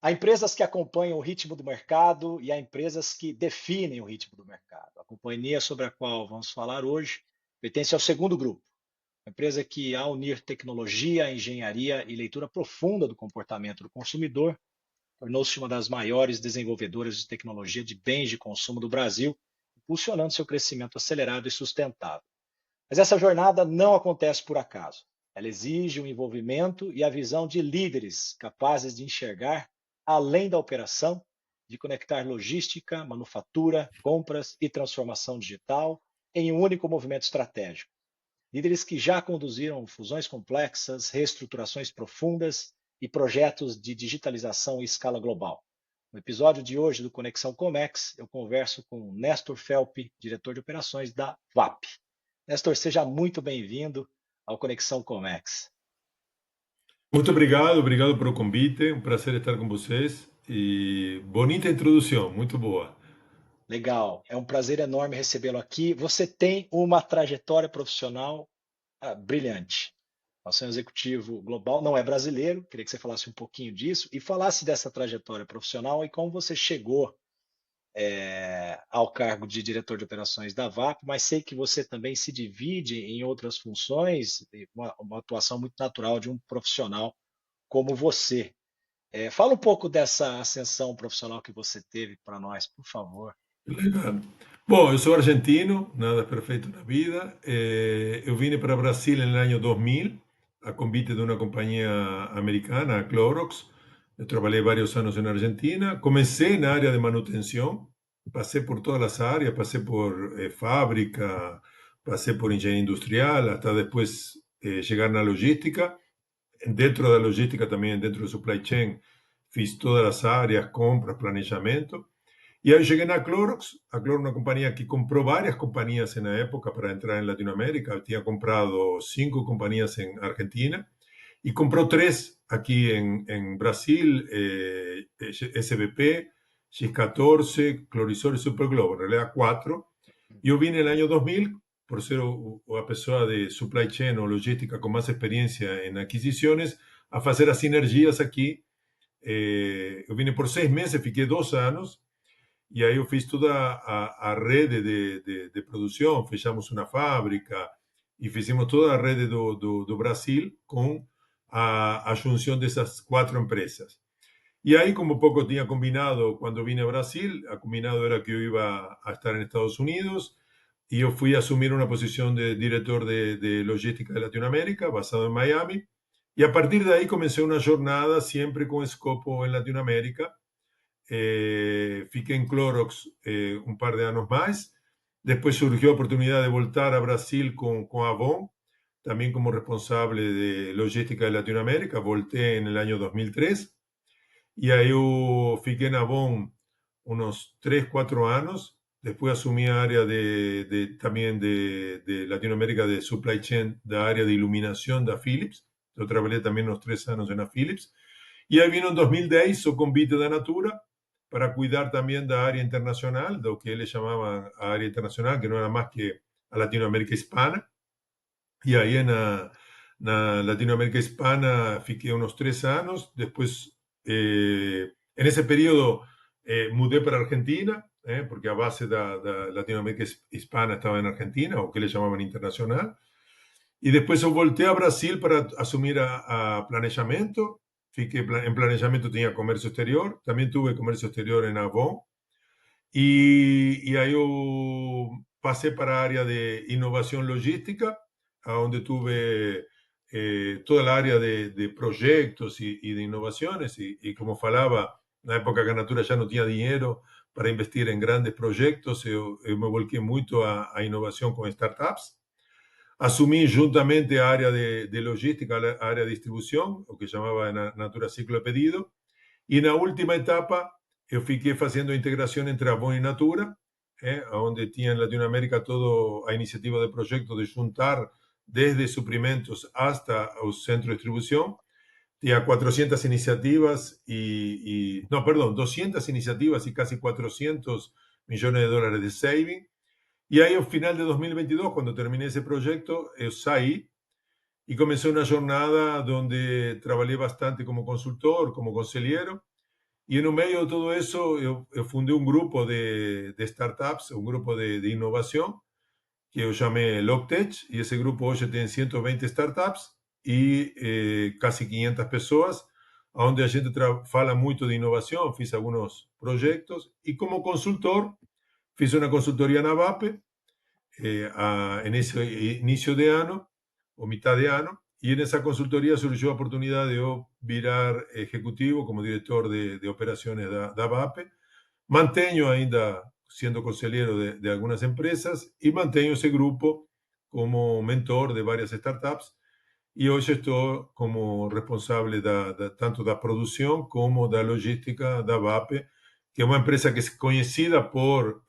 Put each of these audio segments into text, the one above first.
Há empresas que acompanham o ritmo do mercado e há empresas que definem o ritmo do mercado. A companhia sobre a qual vamos falar hoje pertence ao segundo grupo, uma empresa que, ao unir tecnologia, engenharia e leitura profunda do comportamento do consumidor, tornou-se uma das maiores desenvolvedoras de tecnologia de bens de consumo do Brasil, impulsionando seu crescimento acelerado e sustentável. Mas essa jornada não acontece por acaso. Ela exige o envolvimento e a visão de líderes capazes de enxergar além da operação, de conectar logística, manufatura, compras e transformação digital em um único movimento estratégico. Líderes que já conduziram fusões complexas, reestruturações profundas e projetos de digitalização em escala global. No episódio de hoje do Conexão Comex, eu converso com Nestor Felpe, diretor de operações da VAP. Nestor, seja muito bem-vindo ao Conexão Comex. Muito obrigado, obrigado pelo convite. Um prazer estar com vocês. E bonita introdução, muito boa. Legal, é um prazer enorme recebê-lo aqui. Você tem uma trajetória profissional brilhante. Você é um executivo global, não é brasileiro, queria que você falasse um pouquinho disso e falasse dessa trajetória profissional e como você chegou ao cargo de diretor de operações da VAP, mas sei que você também se divide em outras funções, uma atuação muito natural de um profissional como você. Fala um pouco dessa ascensão profissional que você teve para nós, por favor. Legal. Bom, eu sou argentino, nada é perfeito na vida. Eu vim para Brasil no ano 2000, a convite de uma companhia americana, a Clorox. Eu trabalhei vários anos na Argentina. Comecei na área de manutenção, passei por todas as áreas, passei por fábrica, passei por engenharia industrial, até depois chegar na logística. Dentro da logística também, dentro do supply chain, fiz todas as áreas, compras, planejamento. E aí cheguei na Clorox. A Clorox é uma companhia que comprou várias companhias na época para entrar em Latinoamérica. Tinha comprado 5 companhias em Argentina e comprou 3 aqui em Brasil, SBP, X14, Clorisol e Superglobo. En realidad 4. Yo vine el año 2000 por ser a pessoa de supply chain ou logística com mais experiência em aquisições, a fazer as sinergias aqui. Eu vine por 6 meses, fiquei 2 anos, e aí eu fiz toda a rede de produção, fechamos uma fábrica e fizemos toda a rede do Brasil com a junção dessas 4 empresas. E aí, como pouco tinha combinado quando vine a Brasil, a combinado era que eu iba a estar em Estados Unidos y yo fui a asumir una posición de director de logística de Latinoamérica, basado en Miami. Y a partir de ahí comencé una jornada siempre con escopo en Latinoamérica. Fiqué en Clorox un par de años más. Después surgió la oportunidad de voltar a Brasil con Avon, también como responsable de logística de Latinoamérica. Volté en el año 2003 y ahí yo fiqué en Avon unos 3, 4 años. Después asumí área también de Latinoamérica de supply chain, de área de iluminación de Philips. Yo trabajé también unos 3 años en la Philips. Y ahí vino en 2010 o convite de Natura para cuidar también de área internacional, lo que ellos llamaban área internacional, que no era más que a Latinoamérica hispana. Y ahí en Latinoamérica hispana fiqué unos 3 años. Después, en ese periodo, mudé para Argentina, porque a base de Latinoamérica hispana estaba en Argentina, o que le llamaban internacional. Y después yo volteé a Brasil para asumir a planejamiento. Fiqué en planejamiento, tenía comercio exterior. También tuve comercio exterior en Avon. Y ahí yo pasé para área de innovación logística, a donde tuve toda la área de proyectos y de innovaciones. Y como falaba, en la época que a Natura ya no tenía dinero para investir en grandes proyectos, yo me volqué mucho a innovación con startups. Asumí juntamente a área de logística, a área de distribución, lo que llamaba Natura Ciclo de Pedido. Y en la última etapa, yo fiquei haciendo integración entre Avon y Natura, donde tiene en Latinoamérica toda la iniciativa de proyecto de juntar desde suprimentos hasta el centro de distribución. Tenía 400 iniciativas no, perdón, 200 iniciativas y casi 400 millones de dólares de saving. Y ahí al final de 2022, cuando terminé ese proyecto, yo salí y comencé una jornada donde trabajé bastante como consultor, como consejero, E no meio de todo isso, eu fundei um grupo de startups, um grupo de inovação, que eu chamei Loctech, e esse grupo hoje tem 120 startups e quase 500 pessoas, onde a gente fala muito de inovação, fiz alguns projetos, e como consultor, fiz uma consultoria na VAP, en ese inicio de año o mitad de año, y en esa consultoría surgió la oportunidad de yo virar ejecutivo como director de operaciones da VAPE. Mantengo ainda siendo conselheiro de algunas empresas y mantengo ese grupo como mentor de varias startups. Y hoy estoy como responsable tanto da producción como da logística da VAPE, que es una empresa que es conocida por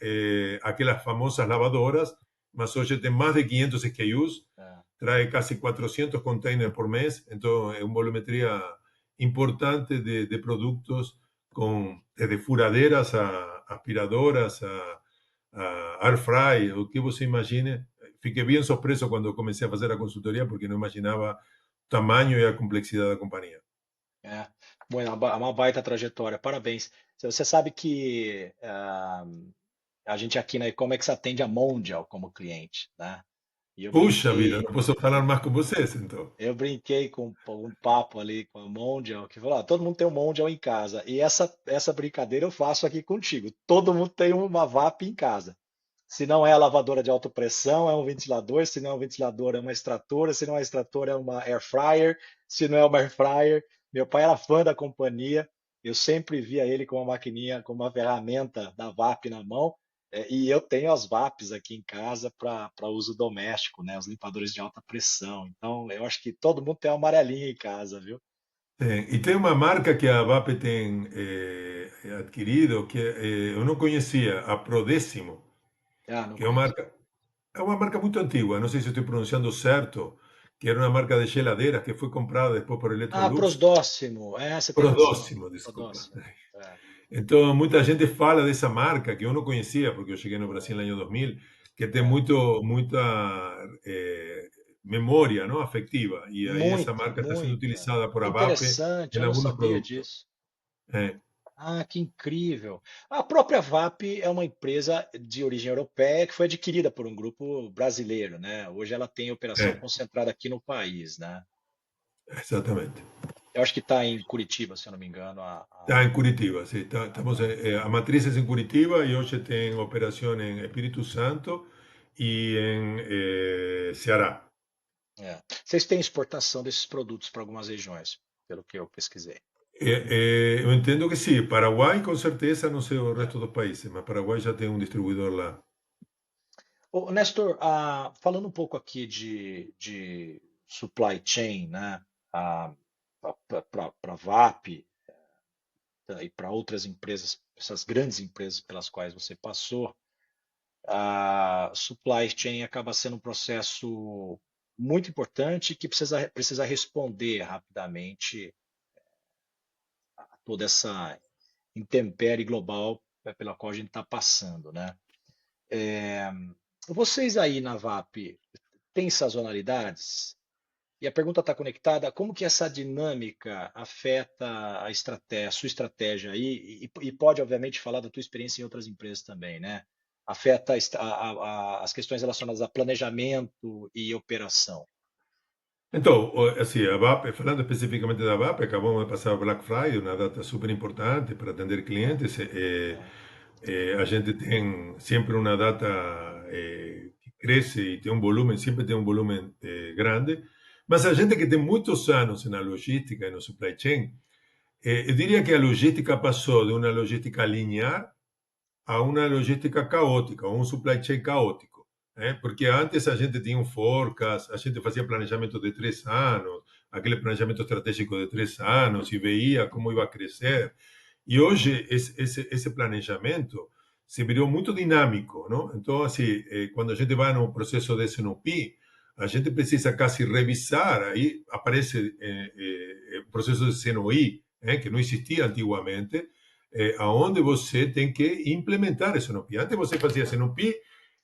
aquellas famosas lavadoras, mas hoy tiene más de 500 SKUs, É, trae casi 400 containers por mes, entonces es una volumetría importante de productos desde furaderas a aspiradoras a air fry, o que você imagine. Fiquei bien sorpreso cuando comencé a hacer la consultoría porque no imaginaba el tamaño y la complejidad de la compañía. é. Bueno, é uma baita trajetória, parabéns. Você sabe que a gente aqui na Ecomex atende a Mondial como cliente, né? E Puxa vida, no puedo hablar más con vocês, entonces. eu brinquei com um papo ali com a Mondial, que falou, todo mundo tem um Mondial em casa. E essa brincadeira eu faço aqui contigo. Todo mundo tem uma VAP em casa. Se não é a lavadora de alta pressão, é um ventilador. Se não é um ventilador, é uma extratora. Se não é extratora, é uma air fryer. Se não é uma air fryer, meu pai era fã da companhia. Eu sempre via ele com uma maquininha, com uma ferramenta da VAP na mão. E eu tenho as VAPs aqui em casa para uso doméstico, né? Os limpadores de alta pressão. Então, eu acho que todo mundo tem uma amarelinha em casa, viu? Y tem una marca que a VAPE tem adquirido que eu não conhecia, a Prodécimo, Ah, não que conheço. é uma marca muito antigua, não sei se estou pronunciando certo, que era uma marca de geladeras que foi comprada depois por Ah, Electrolux. Prosdóximo. É, você tem razão. Prodóximo, desculpa. Prosdóximo. É. Então, muita gente fala dessa marca que eu não conhecia, porque eu cheguei no Brasil no ano 2000, que tem É. muita memória, não, afetiva. E aí essa Muita, marca está sendo muita. utilizada por Que ABAP interessante, em eu não alguns sabia produtos. disso. É, Ah, que incrível. A própria VAP é uma empresa de origem europeia que foi adquirida por um grupo brasileiro, né? Hoje ela tem operação é, concentrada aqui no país, né? exatamente. Eu acho que está em Curitiba, se eu não me engano. Está em Curitiba, sim. Estamos, a matriz é em Curitiba e hoje tem operação em Espírito Santo e em Ceará. Vocês têm exportação desses produtos para algumas regiões, pelo que eu pesquisei. Eu entendo que sim. Paraguai, com certeza, não sei o resto dos países, mas Paraguai já tem um distribuidor lá. Ô, Nestor, falando um pouco aqui de supply chain, né? Para VAP, e para outras empresas, essas grandes empresas pelas quais você passou, a supply chain acaba sendo um processo muito importante que precisa responder rapidamente a toda essa intempérie global pela qual a gente está passando, né? Vocês aí na VAP têm sazonalidades? E a pergunta está conectada, como que essa dinâmica afeta a estratégia, a sua estratégia aí, e pode, obviamente, falar da tua experiência em outras empresas também, né? Afeta as questões relacionadas a planejamento e operação. Então, assim, a VAP, falando especificamente da VAP, acabamos de passar o Black Friday, uma data super importante para atender clientes. A gente tem sempre uma data que cresce e tem um volume, sempre tem um volume grande. Mas a gente que tem muitos anos na logística e no supply chain, eu diria que a logística passou de uma logística linear a uma logística caótica, ou um supply chain caótico. Porque antes a gente tinha um forecast, a gente fazia planejamento de 3 anos, aquele planejamento estratégico de 3 anos, e veia como ia crescer. E hoje esse planejamento se virou muito dinâmico, não? Então, assim, quando a gente vai no processo de SNOP, a gente precisa quase revisar, aí aparece o processo de CNOI, que não existia antigamente, aonde você tem que implementar esse NOP. Antes você fazia esse NOP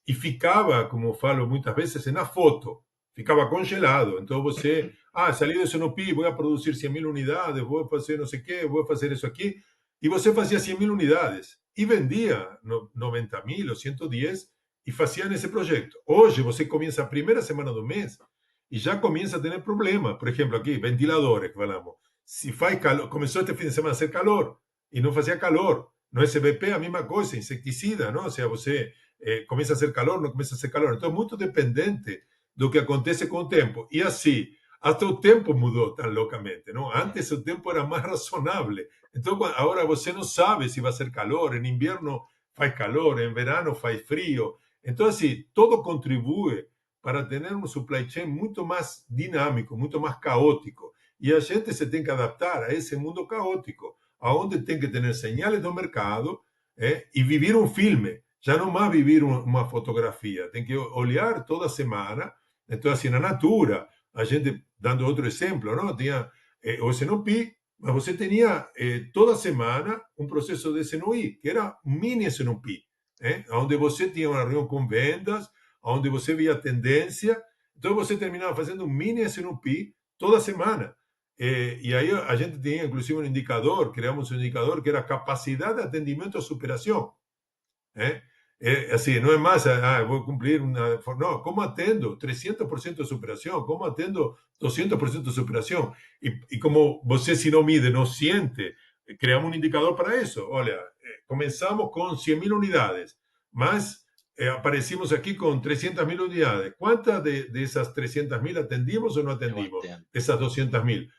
e ficava, como falo muitas vezes, na foto, ficava congelado. Então você, sali desse NOP, vou produzir 100.000 unidades, vou fazer não sei o quê, vou fazer isso aqui, e você fazia 100.000 unidades e vendia 90.000 ou 110 e fazia nesse projeto. Hoje você começa a primeira semana do mês e já começa a ter problema. Por exemplo, aqui, ventiladores, que falamos. Se faz calor, começou este fim de semana a ser calor e não fazia calor. No SBP a mesma coisa, inseticida, não? Ou seja, você começa a ser calor, não começa a ser calor. Então, é muito dependente do que acontece com o tempo. E assim, até o tempo mudou tão loucamente, não? É, Antes o tempo era mais razonável. Então, agora você não sabe se vai ser calor. Em inverno faz calor, em verano faz frio. Então, assim, todo contribui para ter um supply chain muito mais dinâmico, muito mais caótico. E a gente se tem que adaptar a esse mundo caótico, aonde tem que ter señales do mercado e viver um filme. Já não mais viver uma fotografia. Tem que olhar toda semana. Então, assim, na Natura, a gente, dando outro exemplo, não? Tinha o SNOP, mas você tinha toda semana um processo de SNOI, que era um mini SNOP, onde você tinha uma reunião com vendas, onde você via tendência, então você terminava fazendo um mini SNOP toda semana. E aí a gente tinha inclusive um indicador, criamos um indicador que era capacidade de atendimento à superação. ¿eh? Así, no es más, voy a cumplir una... No, ¿cómo atendo 300% de superación? ¿Cómo atendo 200% de superación? Y como você, si no mide, no siente, creamos un indicador para eso. Olha, comenzamos con 100.000 unidades, más aparecimos aquí con 300.000 unidades. ¿Cuántas de esas 300.000 atendimos o no eu atendimos? atendo. Esas 200.000.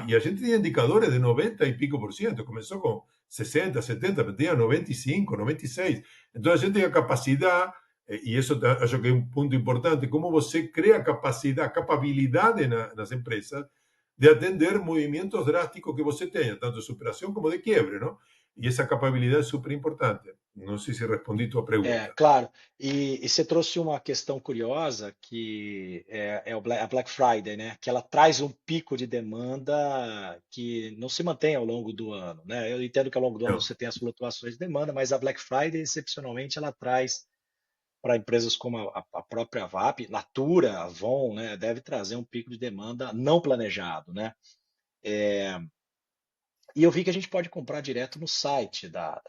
Y a gente tiene indicadores de 90 y pico por ciento. Comenzó con 60, 70, pero tenía 95, 96. Entonces, a gente tem a capacidade, e isso acho que é um ponto importante, como você cria capacidade, capabilidade nas empresas de atender movimentos drásticos que você tenha, tanto de superação como de quiebre, não? E essa capacidade é super importante. Não sei se respondi tua É, pergunta. claro. E você trouxe uma questão curiosa que a Black Friday, né? Que ela traz um pico de demanda que não se mantém ao longo do ano, né? Eu entendo que ao longo do ano Não, você tem as flutuações de demanda, mas a Black Friday, excepcionalmente, ela traz para empresas como a própria VAP, Natura, Avon, né? Deve trazer um pico de demanda não planejado, né? E eu vi que a gente pode comprar direto no site da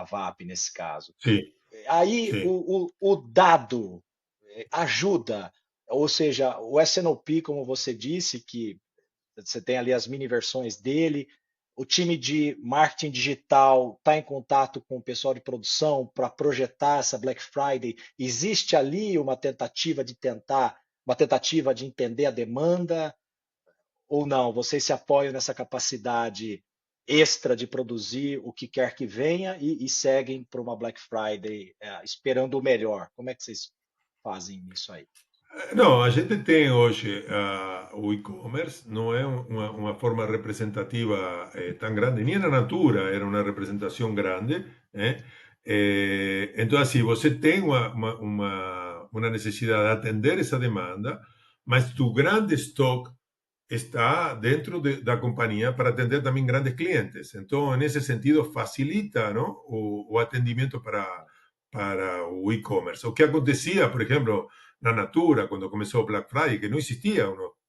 VAP nesse caso. sim, Aí sim, o dado ajuda, ou seja, o SNOP, como você disse, que você tem ali as mini versões dele, o time de marketing digital está em contato com o pessoal de produção para projetar essa Black Friday. Existe ali uma tentativa de entender a demanda ou não? Vocês se apoiam nessa capacidade extra de produzir o que quer que venha e seguem para uma Black Friday esperando o melhor? Como é que vocês fazem isso aí? Não, a gente tem hoje o e-commerce, não é uma forma representativa tão grande, nem na Natura era uma representação grande, né? Então, assim, você tem uma necessidade de atender essa demanda, mas tu grande estoque está dentro da companhia para atender também grandes clientes. Então, nesse sentido, facilita, ¿no? o atendimento para o e-commerce. O que acontecia, por exemplo, na Natura, quando começou o Black Friday, que não existia,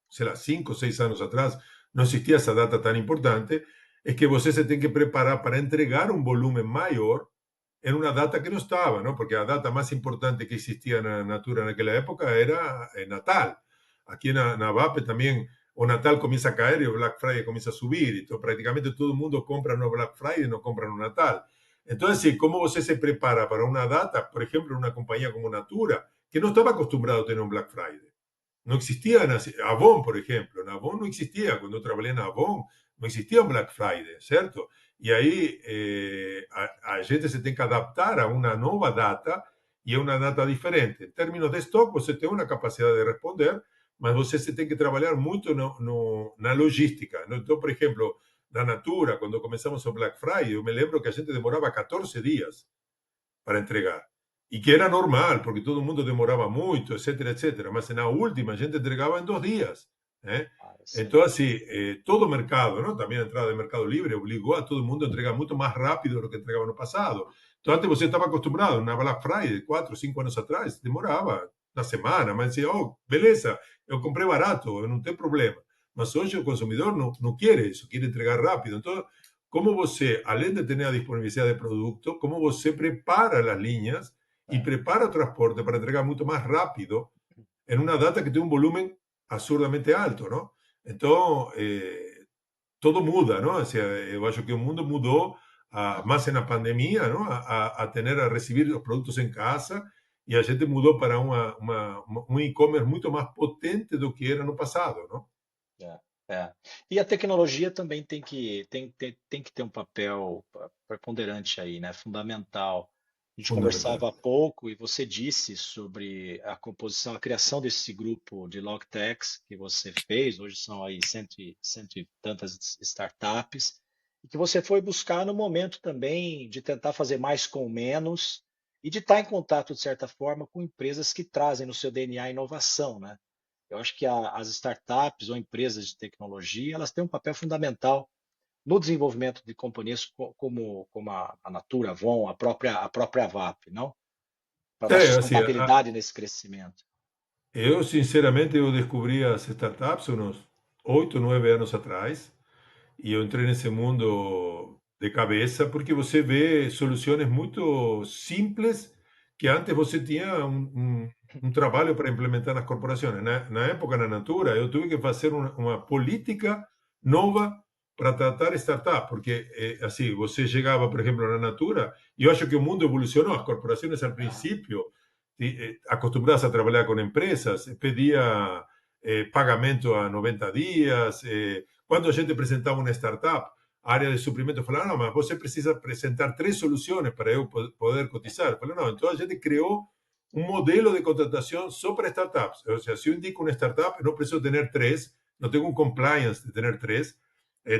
sei lá, 5 ou 6 anos atrás, não existia essa data tão importante, é que você se tem que preparar para entregar um volume maior em uma data que não estava, não? Porque a data mais importante que existia na Natura naquela época era Natal. Aqui na VAP também o Natal começa a cair e o Black Friday começa a subir. Então, praticamente todo mundo compra no Black Friday e não compra no Natal. Então, assim, como você se prepara para uma data, por exemplo, uma companhia como Natura, que não estava acostumbrado a ter um Black Friday. Não existia, Avon, por exemplo, na Avon não existia, quando eu trabalhei na Avon, não existia um Black Friday, certo? E aí a gente se tem que adaptar a uma nova data e a uma data diferente. Em termos de estoque, você tem uma capacidade de responder, mas você se tem que trabalhar muito na logística. Então, por exemplo, na Natura, quando começamos o Black Friday, eu me lembro que a gente demorava 14 dias para entregar. E que era normal, porque todo mundo demorava muito, etc, etc. Mas na última, a gente entregava em 2 dias. Né? Ah, Então, excelente. assim, todo o mercado, não? Também a entrada do Mercado Livre obrigou a todo mundo a entregar muito mais rápido do que entregava no passado. Então, antes você estava acostumado, na Black Friday, 4, 5 anos atrás, demorava na semana, mas dizia, oh, beleza, eu comprei barato, não tem problema. Mas hoje o consumidor não quer isso, quer entregar rápido. Então, como você, além de ter a disponibilidade de produto, como você prepara as linhas e É, prepara o transporte para entregar muito mais rápido en una data que tiene un volumen absurdamente alto, ¿no? Entonces, todo muda, ¿no? O sea, yo acho que el mundo mudó más en la pandemia, ¿no? A recibir los productos en casa y a gente mudó para un e-commerce mucho más potente do que era no pasado, ¿no? é, é. E a tecnologia também tem que ter um papel preponderante aí, né? Fundamental. A gente Fundamental. conversava há pouco e você disse sobre a composição, a criação desse grupo de Logtechs que você fez. Hoje são aí cento e tantas startups e que você foi buscar no momento também de tentar fazer mais com menos e de estar em contato, de certa forma, com empresas que trazem no seu DNA inovação, né? Eu acho que as startups ou empresas de tecnologia, elas têm um papel fundamental no desenvolvimento de companhias como a Natura, a Avon, a própria VAP, não? Para dar Así, sustentabilidade nesse crescimento. yo sinceramente yo descubrí las startups unos 8, 9 años atrás. E eu entrei nesse mundo de cabeça porque você vê soluções muito simples que antes você tinha um trabalho para implementar nas corporações. Na época, na Natura, eu tive que fazer uma política nova para tratar startup, porque assim, você chegava, por exemplo, na Natura, e eu acho que o mundo evolucionou. As corporações, al princípio, acostumbradas a trabalhar com empresas, pedia pagamento a 90 dias. Quando a gente apresentava uma startup, a área de suprimento falava, não, mas você precisa apresentar 3 soluções para eu poder cotizar. Eu falei, não, então a gente criou um modelo de contratação só para startups. Ou seja, se eu indico uma startup, eu não preciso ter 3, não tenho um compliance de ter 3.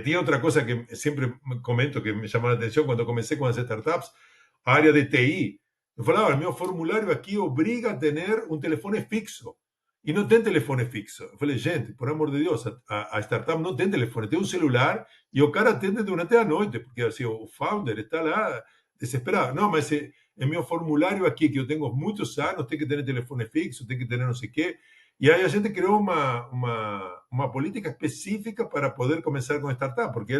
Tinha outra coisa que sempre comento que me chamou a atenção quando comecei com as startups, a área de TI. Eu falava, meu formulário aqui obriga a ter um telefone fixo. E não tem telefone fixo. Eu falei, gente, por amor de Deus, a startup não tem telefone, tem um celular e o cara atende durante a noite, porque assim, o founder está lá desesperado. Não, mas é meu formulário aqui, que eu tenho muitos anos, tem que ter telefone fixo, tem que ter não sei o quê. E aí a gente criou uma política específica para poder começar com startup, porque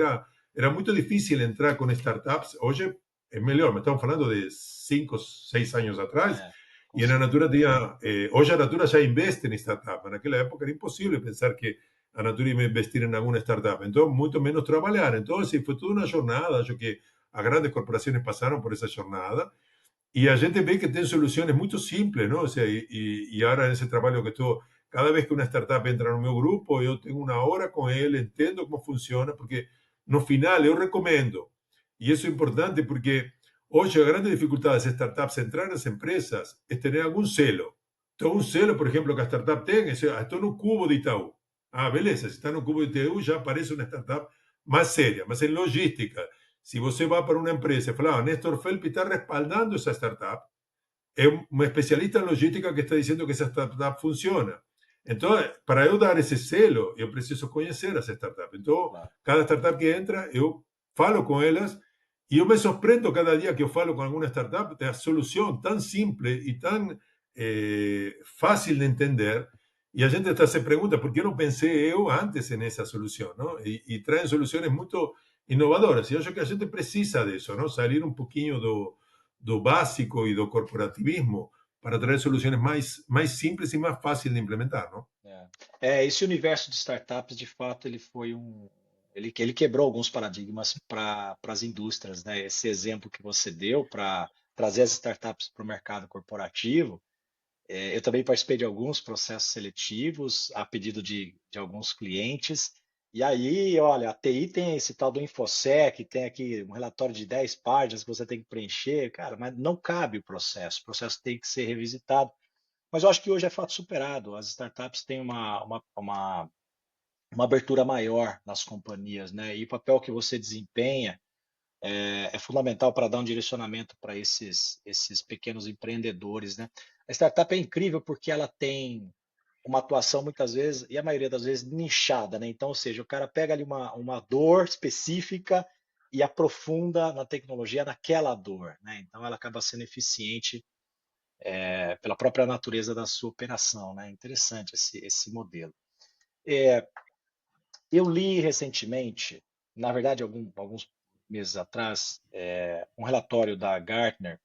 era muito difícil entrar com startups. Hoje é melhor, mas estamos falando de 5, 6 anos atrás. É, com E na certeza. Natura tinha. Hoje a Natura já investe em startup. Naquela época era impossível pensar que a Natura ia investir em alguma startup. Então, muito menos trabalhar. Então, assim, foi toda uma jornada. Acho que as grandes corporações passaram por essa jornada. E a gente vê que tem soluções muito simples, não? Ou seja, e agora nesse trabalho que estou, cada vez que uma startup entra no meu grupo, eu tenho uma hora com ele, entendo como funciona, porque no final eu recomendo. E isso é importante porque hoje a grande dificuldade das startups entrar nas empresas é ter algum selo. Então, um selo, por exemplo, que a startup tem, é, estou no cubo de Itaú. Ah, beleza, se está no cubo de Itaú, já aparece uma startup mais séria, mas em logística. Se você vai para uma empresa e fala, ah, Nestor Felp está respaldando essa startup, é um especialista em logística que está dizendo que essa startup funciona. Então, para eu dar esse selo, eu preciso conhecer essa startup. Então, Claro. cada startup que entra, eu falo com elas e eu me surpreendo cada dia que eu falo com alguma startup da solução tão simples e tão fácil de entender. E a gente até se pergunta por que não pensei eu antes nessa solução, não? E traem soluções muito inovadoras. E eu acho que a gente precisa disso, não? Sair um pouquinho do básico e do corporativismo para trazer soluções mais simples e mais fáceis de implementar, não? Esse universo de startups, de fato, ele quebrou alguns paradigmas para as indústrias, né? Esse exemplo que você deu para trazer as startups para o mercado corporativo. Eu também participei de alguns processos seletivos a pedido de alguns clientes. E aí, olha, a TI tem esse tal do InfoSec, tem aqui um relatório de 10 páginas que você tem que preencher, cara, mas não cabe o processo tem que ser revisitado. Mas eu acho que hoje é fato superado. As startups têm uma abertura maior nas companhias, né? E o papel que você desempenha é fundamental para dar um direcionamento para esses pequenos empreendedores, né? A startup é incrível porque ela tem uma atuação muitas vezes, e a maioria das vezes, nichada, né? Então, ou seja, o cara pega ali uma dor específica e aprofunda na tecnologia naquela dor, né? Então ela acaba sendo eficiente pela própria natureza da sua operação, né? Interessante esse modelo. É, eu li recentemente, na verdade, alguns meses atrás, um relatório da Gartner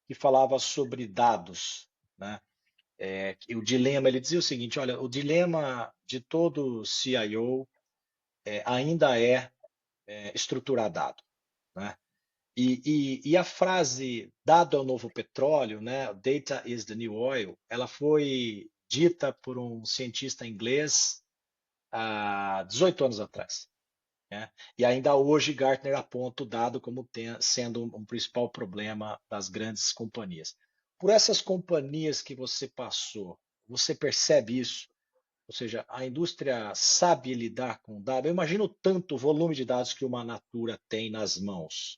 que falava sobre dados, né? E o dilema, ele dizia o seguinte, olha, o dilema de todo CIO ainda estruturar dado, né? E a frase dado é o novo petróleo, né? Data is the new oil, ela foi dita por um cientista inglês há 18 anos atrás, né? E ainda hoje Gartner aponta o dado como sendo um principal problema das grandes companhias. Por essas companhias que você passou, você percebe isso? Ou seja, a indústria sabe lidar com dados. Eu imagino tanto o volume de dados que uma Natura tem nas mãos,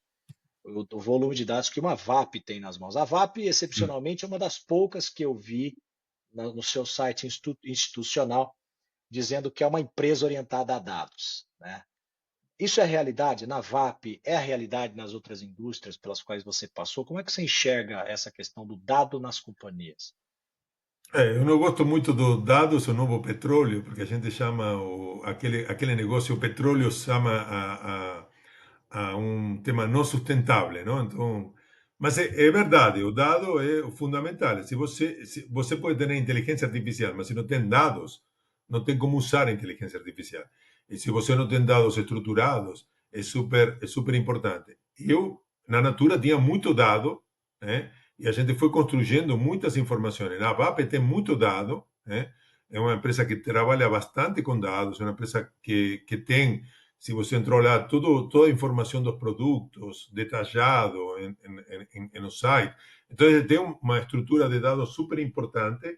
o volume de dados que uma VAP tem nas mãos. A VAP, Mm. excepcionalmente, é uma das poucas que eu vi no seu site institucional dizendo que é uma empresa orientada a dados, né? Isso é realidade na VAP, é a realidade nas outras indústrias pelas quais você passou? Como é que você enxerga essa questão do dado nas companhias? Eu não gosto muito dos dados o novo petróleo, porque a gente chama aquele negócio, o petróleo chama a um tema não sustentável, não? Então, mas é verdade, o dado é fundamental. Se você pode ter inteligência artificial, mas se não tem dados, não tem como usar a inteligência artificial. E se você não tem dados estruturados, é super importante. Eu, na Natura, tinha muito dado, né? E a gente foi construindo muitas informações. A VAP tem muito dado, né? É uma empresa que trabalha bastante com dados, é uma empresa que tem, se você entrou lá, toda a informação dos produtos, detalhado no site. Então, tem uma estrutura de dados super importante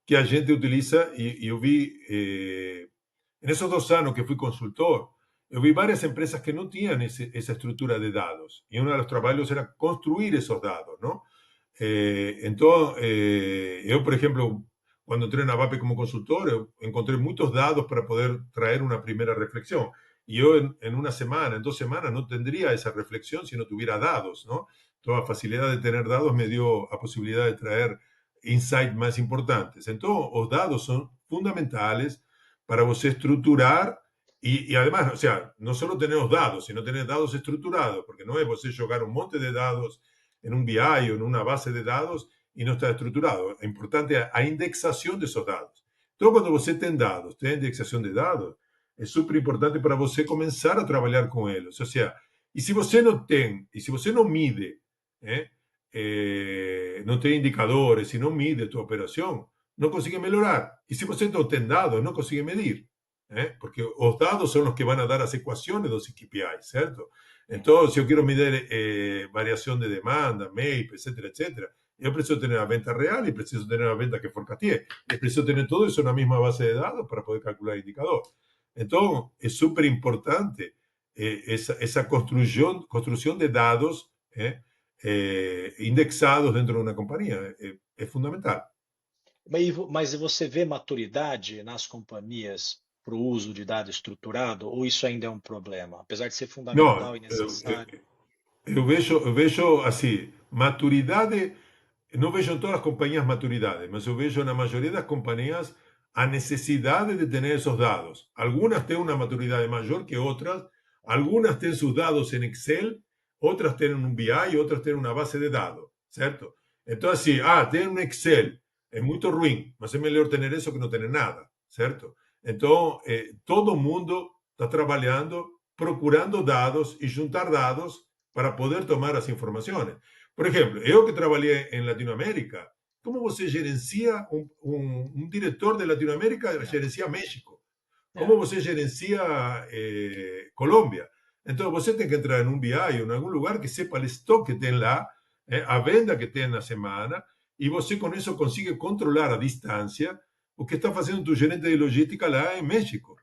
que a gente utiliza, e eu vi, nesses 2 anos que fui consultor, eu vi várias empresas que não tinham essa estrutura de dados. E um dos trabalhos era construir esses dados, não? Entonces, yo, por ejemplo, cuando entré en AVAPE como consultor, encontré muchos datos para poder traer una primera reflexión. Y yo en una semana, en 2 semanas, no tendría esa reflexión si no tuviera datos, ¿no? Toda la facilidad de tener datos me dio la posibilidad de traer insights más importantes. Entonces, los datos son fundamentales para você estruturar y además, o sea, no solo tenemos datos, sino tener datos estructurados, porque no es você jogar un monte de datos en un BI o en una base de datos y no está estructurado. Es importante a indexación de esos datos. Entonces, cuando você tem dados, tem indexación de dados, es súper importante para você comenzar a trabajar con ellos. O sea, y si você no tem, y si você no mide, no tiene indicadores, si no mide tu operación, no consigue mejorar. Y si você no tem dados, no consigue medir. Porque los dados son los que van a dar las ecuaciones de los KPI, ¿cierto? Entonces, si yo quiero medir variación de demanda, MAPE, etcétera, etcétera, yo preciso tener la venta real y preciso tener la venta que forecasteé. Y preciso tener todo eso en la misma base de datos para poder calcular el indicador. Entonces, es súper importante esa construcción de datos indexados dentro de una compañía. Es fundamental. Mas você vê maturidade nas companhias para o uso de dado estruturado, ou isso ainda é um problema? Apesar de ser No, fundamental e necessário. yo veo así, maturidad. No veo en todas las compañías maturidades, pero yo veo en la mayoría de las compañías a necesidad de tener esos dados. Algunas tienen una maturidad mayor que otras, algunas tienen sus dados en Excel, otras tienen un BI, otras tienen una base de datos, ¿cierto? Entonces, sí, tienen un Excel, es muy ruin, pero es mejor tener eso que no tener nada, ¿cierto? Entonces, todo el mundo está trabajando, procurando datos y juntar datos para poder tomar las informaciones. Por ejemplo, yo que trabajé en Latinoamérica, ¿cómo você gerencia un director de Latinoamérica gerencia México? ¿Cómo É, você gerencia Colombia? Entonces, você tem que entrar en un BI o en algún lugar que sepa el stock que tiene lá, a venda que tiene la semana, y você con eso consigue controlar a distancia o que está haciendo tu gerente de logística lá en México.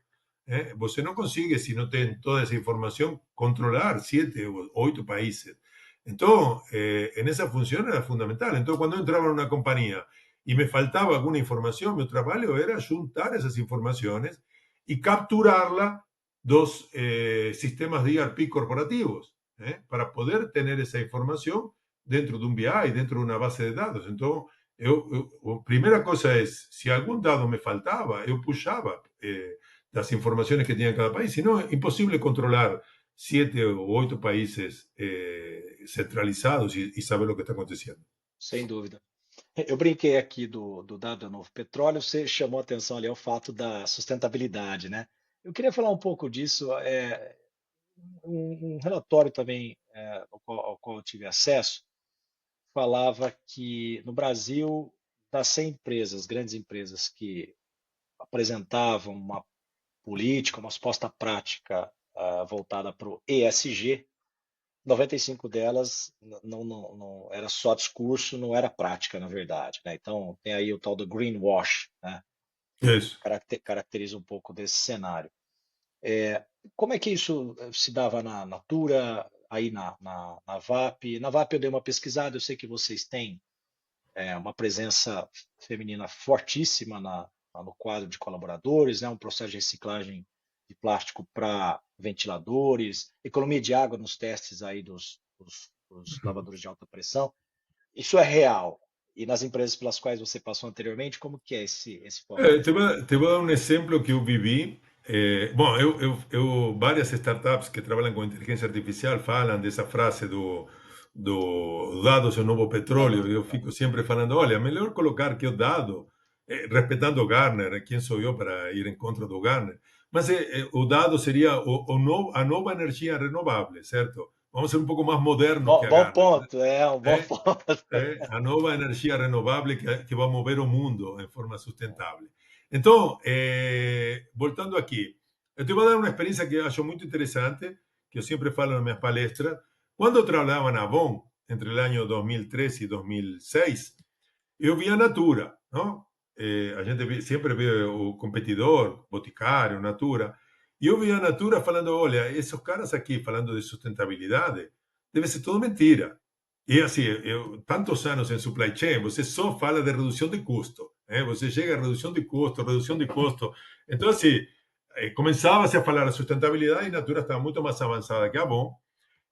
Você no consigue, si no tiene toda esa información, controlar 7 o 8 países. Entonces, en esa función era fundamental. Entonces, cuando entraba en una compañía y me faltaba alguna información, mi trabajo era juntar esas informaciones y capturarla dos sistemas de ERP corporativos, para poder tener esa información dentro de un BI, dentro de una base de datos. Entonces, primera cosa es, si algún dado me faltaba, yo pushaba las informaciones que tenía cada país, si no, es imposible controlar 7 ou 8 países centralizados e saber o que está acontecendo. Sem dúvida. Eu brinquei aqui do dado novo petróleo, você chamou a atenção ali ao fato da sustentabilidade, né? Eu queria falar um pouco disso. Um relatório também ao qual eu tive acesso falava que no Brasil, das 100 empresas, grandes empresas que apresentavam uma política, uma suposta prática voltada para o ESG, 95 delas não era só discurso, não era prática, na verdade, né? Então, tem aí o tal do greenwash, né? Isso. Caracteriza um pouco desse cenário. Como é que isso se dava na Natura, aí na VAP? Na VAP eu dei uma pesquisada, eu sei que vocês têm uma presença feminina fortíssima no quadro de colaboradores, né? Um processo de reciclagem de plástico para ventiladores, economia de água nos testes aí dos lavadores de alta pressão. Isso é real. E nas empresas pelas quais você passou anteriormente, como que é esse foco? Te vou dar um exemplo que eu vivi. Bom, várias startups que trabalham com inteligência artificial falam dessa frase do dados é o novo Dado petróleo. novo Eu petróleo. fico sempre falando, olha, melhor colocar que o dado, respeitando o Gartner, quem sou eu para ir em contra do Gartner, mas o dado seria a nova energia renovável, certo? Vamos ser um pouco mais moderno que Bom, a bom Gartner. ponto, um bom É, ponto. a nova energia renovável que vai mover o mundo em forma sustentável. Então, voltando aqui, eu te vou dar uma experiência que eu acho muito interessante, que eu sempre falo nas minhas palestras. Quando eu trabalhava na Avon, entre o ano 2013 e 2006, eu via a Natura, não? A gente sempre vê o competidor, Boticário, Natura, e eu via a Natura falando, olha, esses caras aqui falando de sustentabilidade, deve ser tudo mentira. E assim, tantos anos em supply chain, você só fala de redução de custo. Você chega a redução de custo, redução de custo. Então, assim, começava-se a falar de sustentabilidade e a Natura estava muito mais avançada que a Avon.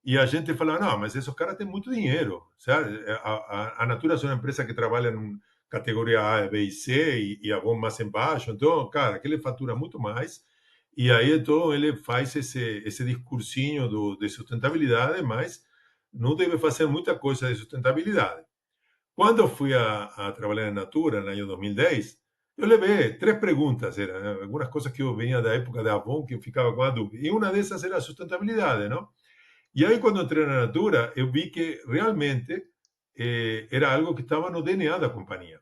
E a gente falava, não, mas esses caras têm muito dinheiro. Sabe? A Natura é uma empresa que trabalha em categoria A, B e C, e a Avon mais embaixo. Então, cara, que ele fatura muito mais. E aí, então, ele faz esse discursinho de sustentabilidade, mas não deve fazer muita coisa de sustentabilidade. Quando eu fui a trabalhar na Natura, no ano 2010, eu levei 3 perguntas, algumas coisas que eu vinha da época da Avon, que eu ficava com a dúvida. E uma dessas era a sustentabilidade, não? E aí, quando entrei na Natura, eu vi que realmente era algo que estava no DNA da companhia.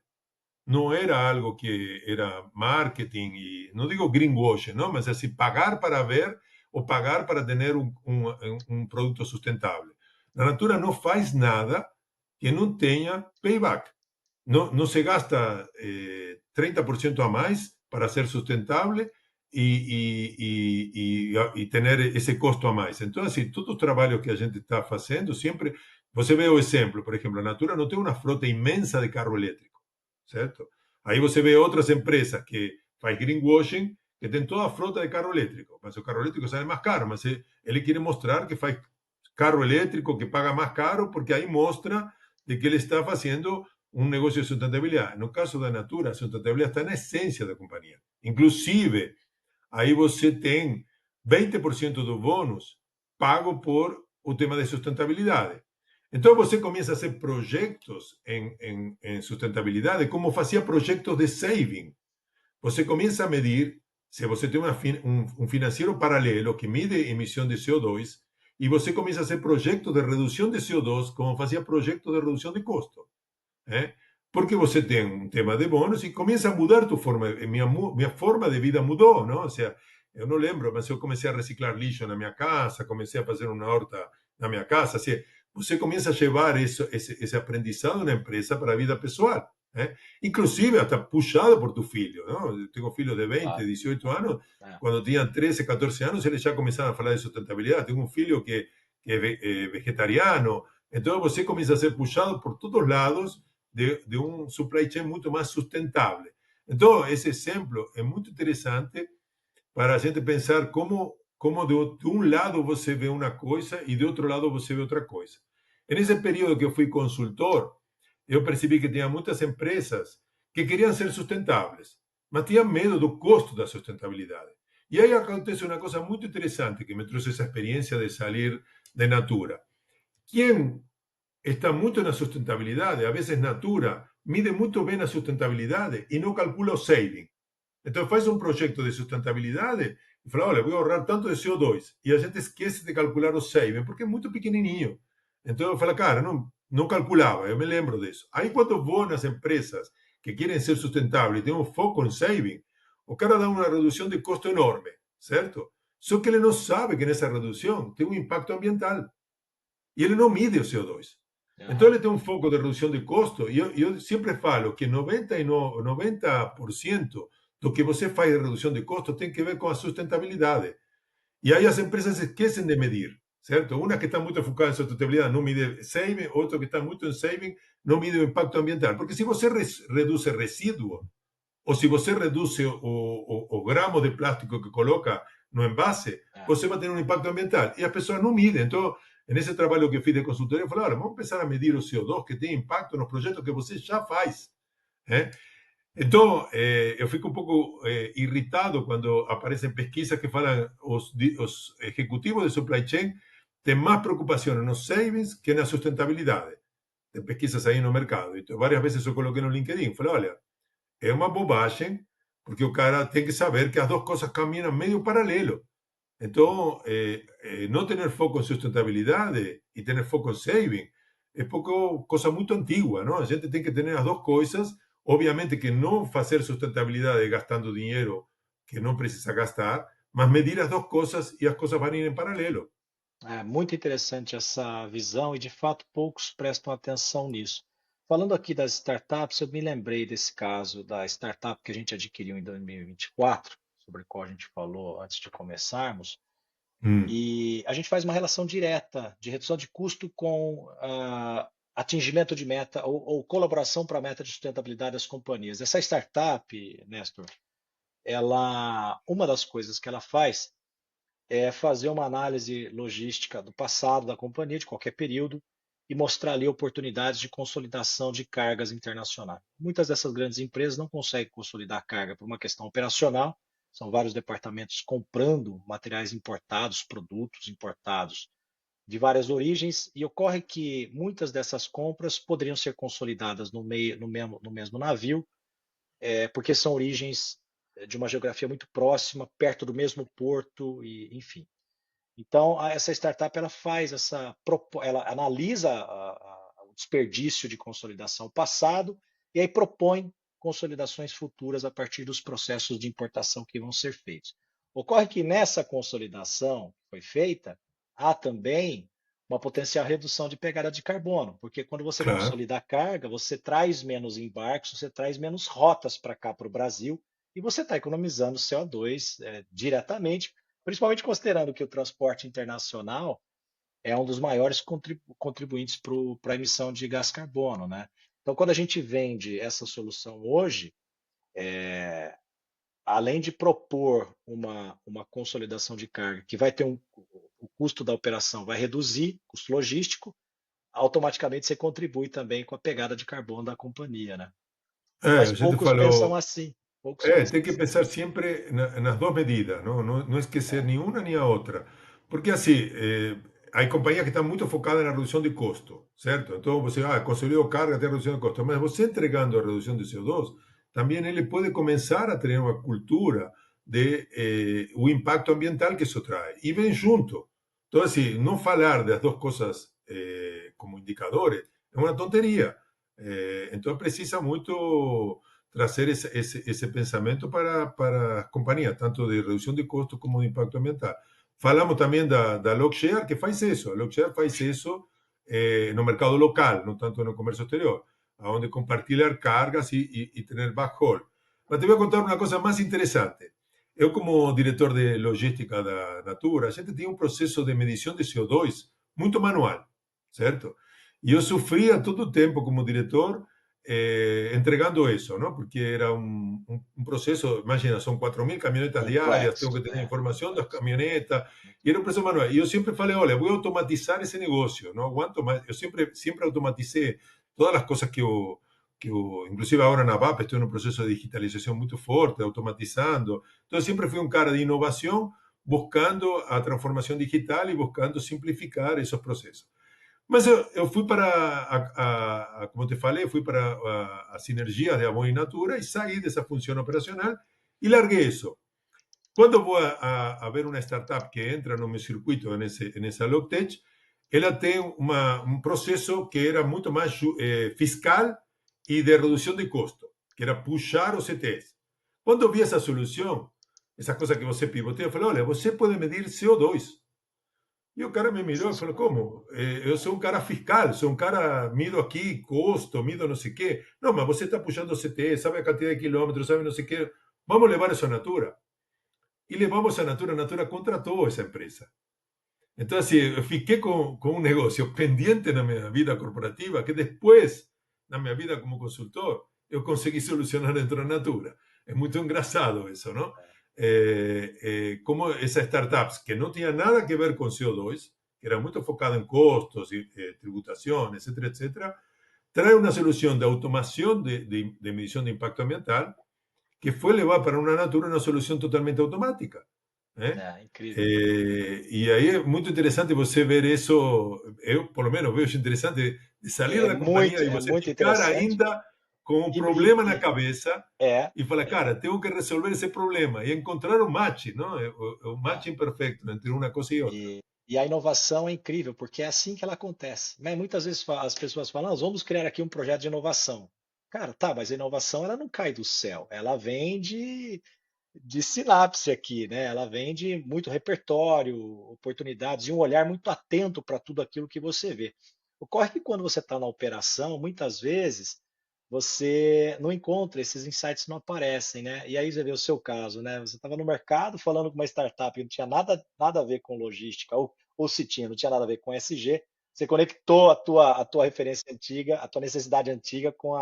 Não era algo que era marketing, e não digo greenwashing, não, mas assim, pagar para ver ou pagar para ter um produto sustentável. A Natura não faz nada que não tenha payback. Não se gasta 30% a mais para ser sustentável e ter esse custo a mais. Então, assim, todo o trabalho que a gente está fazendo, sempre. Você vê o exemplo, por exemplo, a Natura não tem uma frota imensa de carro elétrico, certo? Aí você vê outras empresas que faz greenwashing, que tem toda a frota de carro elétrico, mas o carro elétrico sai mais caro, mas ele quer mostrar que faz carro elétrico que paga mais caro, porque aí mostra de que ele está fazendo um negócio de sustentabilidade. No caso da Natura, a sustentabilidade está na essência da companhia. Inclusive, aí você tem 20% do bônus pago por o tema de sustentabilidade. Então você começa a fazer projetos em sustentabilidade, como fazia projetos de saving. Você começa a medir, se você tem um financeiro paralelo que mide emissão de CO2, e você começa a fazer projetos de redução de CO2, como fazia projetos de redução de custo. Porque você tem um tema de bônus e começa a mudar tua forma. Minha forma de vida mudou, não? Ou seja, eu não lembro, mas eu comecei a reciclar lixo na minha casa, comecei a fazer uma horta na minha casa. Assim, você começa a levar esse aprendizado na empresa para a vida pessoal. Inclusive, até puxado por tu filho. Não? Eu tenho filho de 20, Claro. 18 anos. É. Quando tinham 13, 14 anos, eles já começavam a falar de sustentabilidade. Tenho um filho que é vegetariano. Então, você começa a ser puxado por todos os lados de um supply chain muito mais sustentável. Então, esse exemplo é muito interessante para a gente pensar como de um lado você vê uma coisa e de outro lado você vê outra coisa. E nesse período que eu fui consultor, eu percebi que tinha muitas empresas que queriam ser sustentáveis, mas tinham medo do custo da sustentabilidade. E aí acontece uma coisa muito interessante que me trouxe essa experiência de sair de Natura. Quem está muito na sustentabilidade, a veces Natura mide muito bem a sustentabilidade e não calcula o saving. Então faz um projeto de sustentabilidade e fala, olha, vou ahorrar tanto de CO2. E a gente esquece de calcular o saving, porque é muito pequenininho. Então eu falo, cara, não calculava, eu me lembro disso. Aí quando vou nas empresas que querem ser sustentáveis e têm um foco em saving, o cara dá uma redução de custo enorme, certo? Só que ele não sabe que nessa redução tem um impacto ambiental. E ele não mide o CO2. Então Aham. ele tem um foco de redução de custo. E eu sempre falo que 90% do que você faz de redução de custo tem que ver com a sustentabilidade. E aí as empresas esquecem de medir, certo? Uma que está muito focada em sustentabilidade não mide saving, outra que está muito em saving não mide o impacto ambiental. Porque se você reduz resíduo, ou se você reduz o gramo de plástico que coloca no envase, É. você vai ter um impacto ambiental. E as pessoas não midem. Então, nesse trabalho que eu fiz de consultoria, eu falei, olha, vamos começar a medir o CO2 que tem impacto nos projetos que você já faz. Né? Então, eu fico um pouco irritado quando aparecem pesquisas que falam os executivos de supply chain têm mais preocupação nos savings que na sustentabilidade. Tem pesquisas aí no mercado. Então, várias vezes eu coloquei no LinkedIn. Falei, olha, é uma bobagem, porque o cara tem que saber que as duas coisas caminham meio paralelo. Então, não ter foco em sustentabilidade e ter foco em saving é pouco, coisa muito antiga, não? A gente tem que ter as duas coisas. Obviamente que não fazer sustentabilidade gastando dinheiro que não precisa gastar, mas medir as duas coisas e as coisas vão ir em paralelo. É muito interessante essa visão e, de fato, poucos prestam atenção nisso. Falando aqui das startups, eu me lembrei desse caso da startup que a gente adquiriu em 2024, sobre o qual a gente falou antes de começarmos, Hum, e a gente faz uma relação direta de redução de custo com atingimento de meta ou colaboração para a meta de sustentabilidade das companhias. Essa startup, Nestor, uma das coisas que ela faz é fazer uma análise logística do passado da companhia, de qualquer período, e mostrar ali oportunidades de consolidação de cargas internacionais. Muitas dessas grandes empresas não conseguem consolidar carga por uma questão operacional, são vários departamentos comprando materiais importados, produtos importados de várias origens, e ocorre que muitas dessas compras poderiam ser consolidadas no mesmo navio, porque são origens de uma geografia muito próxima, perto do mesmo porto, e enfim. Então, essa startup ela faz ela analisa o desperdício de consolidação passado e aí propõe consolidações futuras a partir dos processos de importação que vão ser feitos. Ocorre que nessa consolidação que foi feita, há também uma potencial redução de pegada de carbono, porque quando você claro. consolida a carga, você traz menos embarques, você traz menos rotas para cá, para o Brasil, e você está economizando CO2 diretamente, principalmente considerando que o transporte internacional é um dos maiores contribuintes para a emissão de gás carbono, né? Então, quando a gente vende essa solução hoje, além de propor uma consolidação de carga que vai ter o custo da operação vai reduzir, custo logístico, automaticamente você contribui também com a pegada de carbono da companhia, né? Mas A gente poucos pensam falou, assim, poucos pensam tem que assim. pensar sempre nas duas medidas, não esquecer É, nem uma nem a outra. Porque assim, há companhias que estão muito focadas na redução de custo, certo? Então você, consolidou carga, tem redução de custo, mas você entregando a redução de CO2, também ele pode começar a ter uma cultura de o impacto ambiental que isso traz. E vem junto. Então, assim, não falar das duas coisas como indicadores é uma tonteria. Então, precisa muito trazer esse pensamento para as companhias, tanto de redução de custos como de impacto ambiental. Falamos também da Logshare, que faz isso. A Logshare faz isso no mercado local, não tanto no comércio exterior, onde compartilhar cargas e ter backhaul. Mas te vou contar uma coisa mais interessante. Eu, como diretor de logística da Natura, a gente tinha um processo de medição de CO2 muito manual, certo? E eu sofria todo o tempo como diretor entregando isso, ¿no? Porque era un proceso, imagina, son 4.000 camionetas diarias, tengo que complexo, tener información de las complexo. camionetas, Muito y era un proceso manual. Y yo siempre falei, olha, voy a automatizar ese negocio, no aguanto más. Yo siempre automaticé todas las cosas que yo inclusive ahora en ABAP estoy en un proceso de digitalización muy fuerte, automatizando. Entonces siempre fui un cara de innovación buscando a transformación digital y buscando simplificar esos procesos. Mas eu fui para, como te falei, fui para a Sinergias de Amor e Natura e saí dessa função operacional e larguei isso. Quando vou a ver uma startup que entra no meu circuito nessa Logtech, ela tem um processo que era muito mais fiscal e de redução de custo, que era puxar os CTs. Quando eu vi essa solução, essa coisa que você pivoteia, eu falei, olha, você pode medir CO2. E o cara me mirou e falou, como? Eu sou um cara fiscal, sou um cara, mido aqui custo, mido não sei o quê. Não, mas você está puxando o CT, sabe a quantidade de quilômetros, sabe não sei o quê. Vamos levar isso à Natura. E levamos a Natura. A Natura contratou essa empresa. Então, assim, eu fiquei com um negócio pendente na minha vida corporativa, que depois, na minha vida como consultor, eu consegui solucionar dentro da Natura. É muito engraçado isso, não? Como esas startups que no tenían nada que ver con CO2, que era muy enfocado en costos y tributación, etcétera, etcétera, trae una solución de automación de medición de impacto ambiental que fue llevar para una Natura una solución totalmente automática. Incrível. Y ahí es muy interesante você ver eso, yo por lo menos veo interesante de salir da companhia e você ficar ainda com um problema na cabeça e falar, cara, tenho que resolver esse problema e encontrar o match, não? O matching perfeito entre uma coisa e outra. E a inovação é incrível, porque é assim que ela acontece. Né? Muitas vezes as pessoas falam, nós vamos criar aqui um projeto de inovação. Cara, tá, mas a inovação ela não cai do céu, ela vem de sinapse aqui, né? Ela vem de muito repertório, oportunidades e um olhar muito atento para tudo aquilo que você vê. Ocorre que quando você está na operação, muitas vezes você não encontra, esses insights não aparecem, né? E aí você vê o seu caso, né? Você estava no mercado falando com uma startup que não tinha nada a ver com logística, ou se tinha, não tinha nada a ver com SG, você conectou a tua referência antiga, a tua necessidade antiga com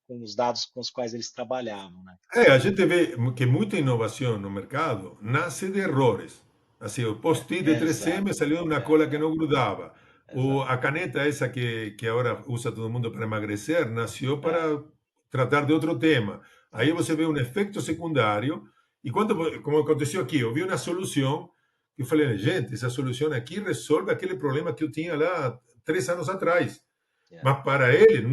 os dados com os quais eles trabalhavam, né? A gente vê que muita inovação no mercado nasce de errores. Assim, o post-it de 3M saiu de uma cola que não grudava. A caneta essa que agora usa todo mundo para emagrecer, nasceu para tratar de outro tema. Aí você vê um efeito secundário, e como aconteceu aqui, eu vi uma solução, que eu falei, gente, essa solução aqui resolve aquele problema que eu tinha lá 3 anos atrás. Mas para ele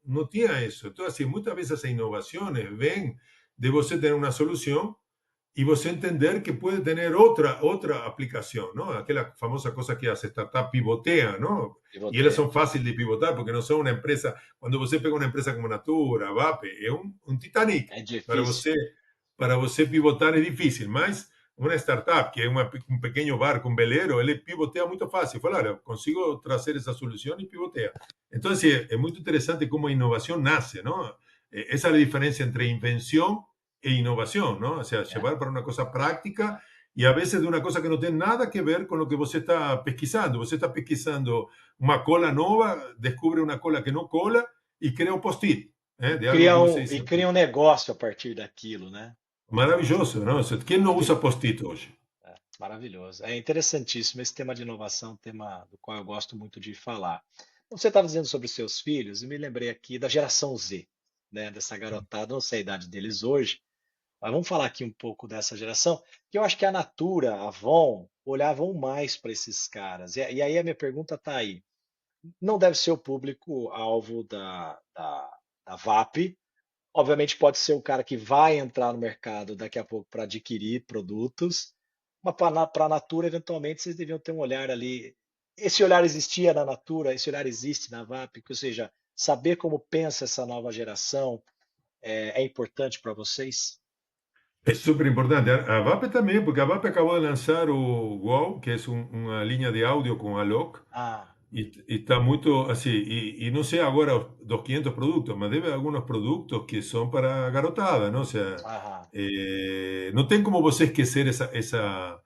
não tinha isso. Então, assim, muitas vezes as inovações vêm de você ter uma solução e você entender que pode ter outra aplicação, não? Aquela famosa coisa que as startups pivoteam, não? E elas são fáceis de pivotar porque não são uma empresa. Quando você pega uma empresa como Natura, VAP, é um Titanic. É difícil. Para você pivotar é difícil, mas uma startup que é um pequeno barco, um veleiro, ele pivoteia muito fácil. Fala, olha, consigo trazer essa solução e pivoteia. Então, é muito interessante como a inovação nasce, não? Essa é a diferença entre invenção e inovação, não? Ou seja, levar para uma coisa prática e, a vezes, de uma coisa que não tem nada a ver com o que você está pesquisando. Você está pesquisando uma cola nova, descobre uma cola que não cola e cria um post-it. Cria um negócio a partir daquilo, né? Maravilhoso, não? Quem não usa post-it hoje? Maravilhoso. É interessantíssimo esse tema de inovação, um tema do qual eu gosto muito de falar. Você estava dizendo sobre os seus filhos, e me lembrei aqui da geração Z, né? Dessa garotada, não sei a idade deles hoje, mas vamos falar aqui um pouco dessa geração, que eu acho que a Natura, a Avon, olhavam mais para esses caras. E aí a minha pergunta está aí. Não deve ser o público-alvo da VAP. Obviamente pode ser o cara que vai entrar no mercado daqui a pouco para adquirir produtos, mas para a Natura, eventualmente, vocês deviam ter um olhar ali. Esse olhar existia na Natura, esse olhar existe na VAP, ou seja, saber como pensa essa nova geração é importante para vocês? É super importante. A VAP também, porque a VAP acabou de lançar o Wow, que é uma linha de áudio com a Loc. E está muito assim, e não sei agora dos 500 produtos, mas deve haver alguns produtos que são para garotada, não? Ou seja, não tem como você esquecer essa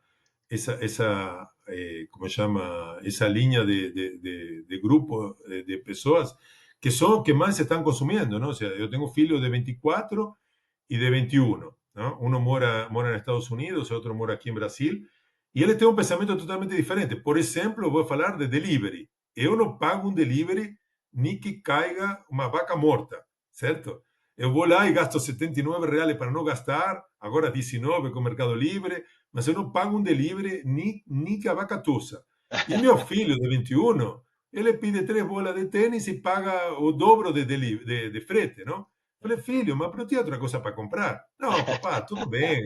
como chama, essa linha de grupo de pessoas que são que mais estão consumindo, não? Ou seja, eu tenho filhos de 24 e de 21, não? Um mora nos Estados Unidos, outro mora aqui em Brasil, e eles têm um pensamento totalmente diferente. Por exemplo, vou falar de delivery. Eu não pago um delivery nem que caiga uma vaca morta. certo? Eu vou lá e gasto R$ 79 para não gastar, agora 19 com o Mercado Livre, mas eu não pago um delivery nem que a vaca tussa. E meu filho de 21, ele pide 3 bolas de tênis e paga o dobro de frete, não? Falei, filho, mas não tinha outra coisa para comprar? Não, papá, tudo bem.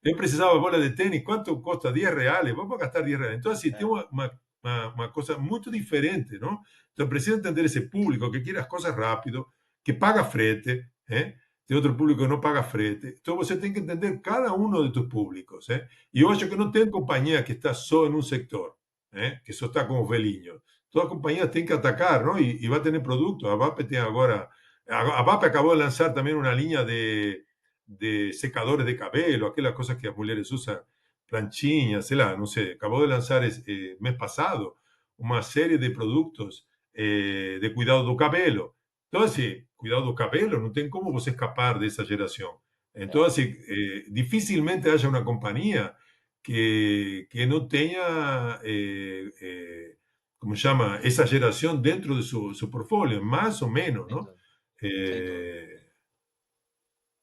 Eu precisava de bola de tênis, quanto custa? R$ 10, vamos gastar R$ 10. Então, assim, tem uma coisa muito diferente, não? Então, precisa entender esse público que quer as coisas rápido, que paga frete, tem outro público que não paga frete. Então, você tem que entender cada um de tus públicos. E eu acho que não tem companhia que está só em um sector, que só está com os velhinhos. Toda companhia tem que atacar, não? E vai ter produto. A VAP tem agora. A VAP acabou de lançar também uma linha de secadores de cabelo, aquelas coisas que as mulheres usam, planchinhas, sei lá, não sei. Acabou de lançar mês passado uma série de produtos de cuidado do cabelo. Então, assim, cuidado do cabelo, não tem como você escapar dessa geração. Então, É, assim, dificilmente haja uma companhia que não tenha, como chama, essa geração dentro de su portfólio, mais ou menos, sem não? dúvida, sem dúvida. Eh,